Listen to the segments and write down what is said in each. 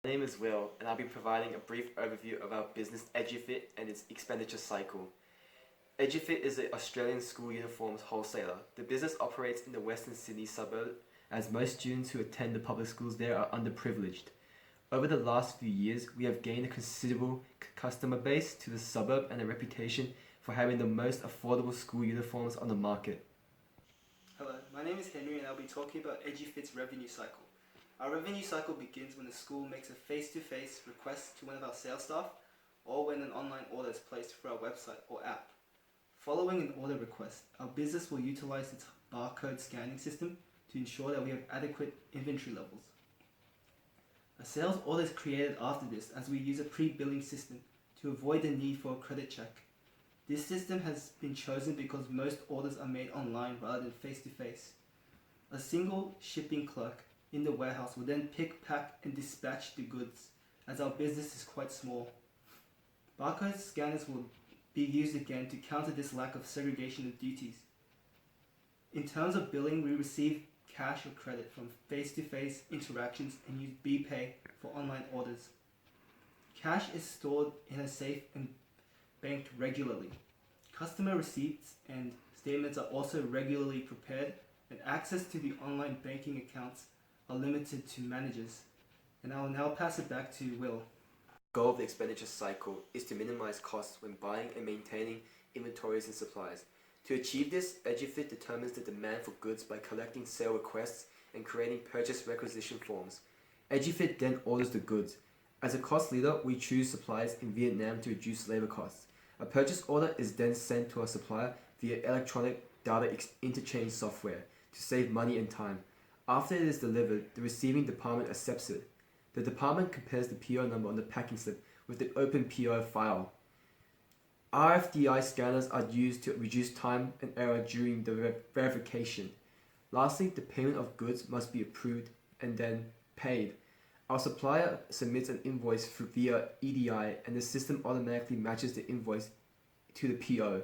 My name is Will, and I'll be providing a brief overview of our business Edufit and its expenditure cycle. Edufit is an Australian school uniforms wholesaler. The business operates in the Western Sydney suburb, as most students who attend the public schools there are underprivileged. Over the last few years, we have gained a considerable customer base to the suburb and a reputation for having the most affordable school uniforms on the market. Hello, my name is Henry and I'll be talking about Edufit's revenue cycle. Our revenue cycle begins when the school makes a face-to-face request to one of our sales staff or when an online order is placed through our website or app. Following an order request, our business will utilize its barcode scanning system to ensure that we have adequate inventory levels. A sales order is created after this as we use a pre-billing system to avoid the need for a credit check. This system has been chosen because most orders are made online rather than face-to-face. A single shipping clerk in the warehouse will then pick, pack and dispatch the goods as our business is quite small. Barcode scanners will be used again to counter this lack of segregation of duties. In terms of billing, we receive cash or credit from face-to-face interactions and use BPay for online orders. Cash is stored in a safe and banked regularly. Customer receipts and statements are also regularly prepared, and access to the online banking accounts are limited to managers. And I will now pass it back to Will. The goal of the expenditure cycle is to minimize costs when buying and maintaining inventories and supplies. To achieve this, Edufit determines the demand for goods by collecting sale requests and creating purchase requisition forms. Edufit then orders the goods. As a cost leader, we choose suppliers in Vietnam to reduce labor costs. A purchase order is then sent to our supplier via electronic data interchange software to save money and time. After it is delivered, the receiving department accepts it. The department compares the PO number on the packing slip with the open PO file. RFID scanners are used to reduce time and error during the verification. Lastly, the payment of goods must be approved and then paid. Our supplier submits an invoice via EDI, and the system automatically matches the invoice to the PO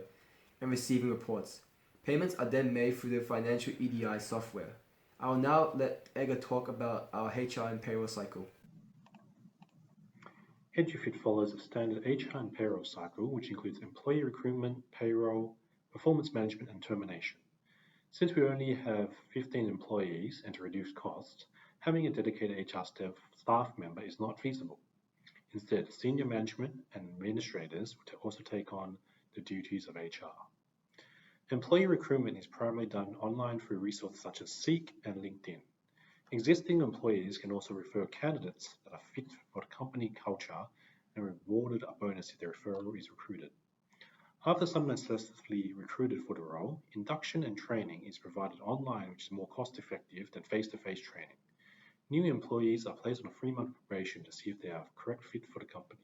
and receiving reports. Payments are then made through the financial EDI software. I will now let Edgar talk about our HR and payroll cycle. Edufit follows a standard HR and payroll cycle, which includes employee recruitment, payroll, performance management, and termination. Since we only have 15 employees and to reduce costs, having a dedicated HR staff member is not feasible. Instead, senior management and administrators will also take on the duties of HR. Employee recruitment is primarily done online through resources such as Seek and LinkedIn. Existing employees can also refer candidates that are fit for the company culture and rewarded a bonus if the referral is recruited. After someone is successfully recruited for the role, induction and training is provided online, which is more cost-effective than face-to-face training. New employees are placed on a 3-month probation to see if they are a correct fit for the company.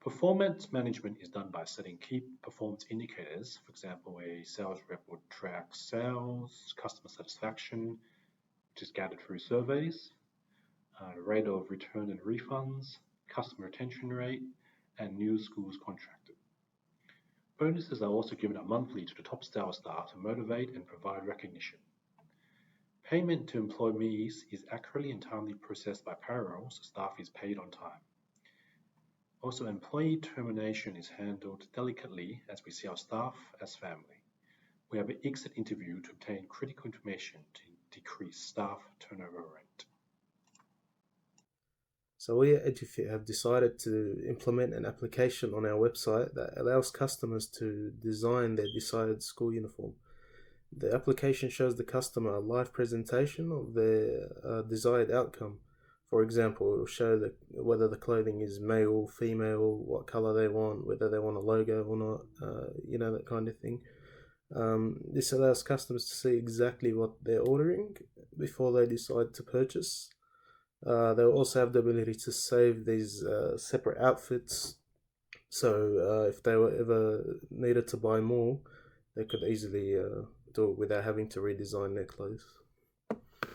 Performance management is done by setting key performance indicators. For example, a sales rep would track sales, customer satisfaction, which is gathered through surveys, the rate of return and refunds, customer retention rate, and new schools contracted. Bonuses are also given out monthly to the top sales staff to motivate and provide recognition. Payment to employees is accurately and timely processed by payroll, so staff is paid on time. Also, employee termination is handled delicately as we see our staff as family. We have an exit interview to obtain critical information to decrease staff turnover rate. So we at Edufit have decided to implement an application on our website that allows customers to design their desired school uniform. The application shows the customer a live presentation of their desired outcome. For example, it will show whether the clothing is male, female, what color they want, whether they want a logo or not, that kind of thing. This allows customers to see exactly what they're ordering before they decide to purchase. They'll also have the ability to save these separate outfits, so if they were ever needed to buy more, they could easily do it without having to redesign their clothes.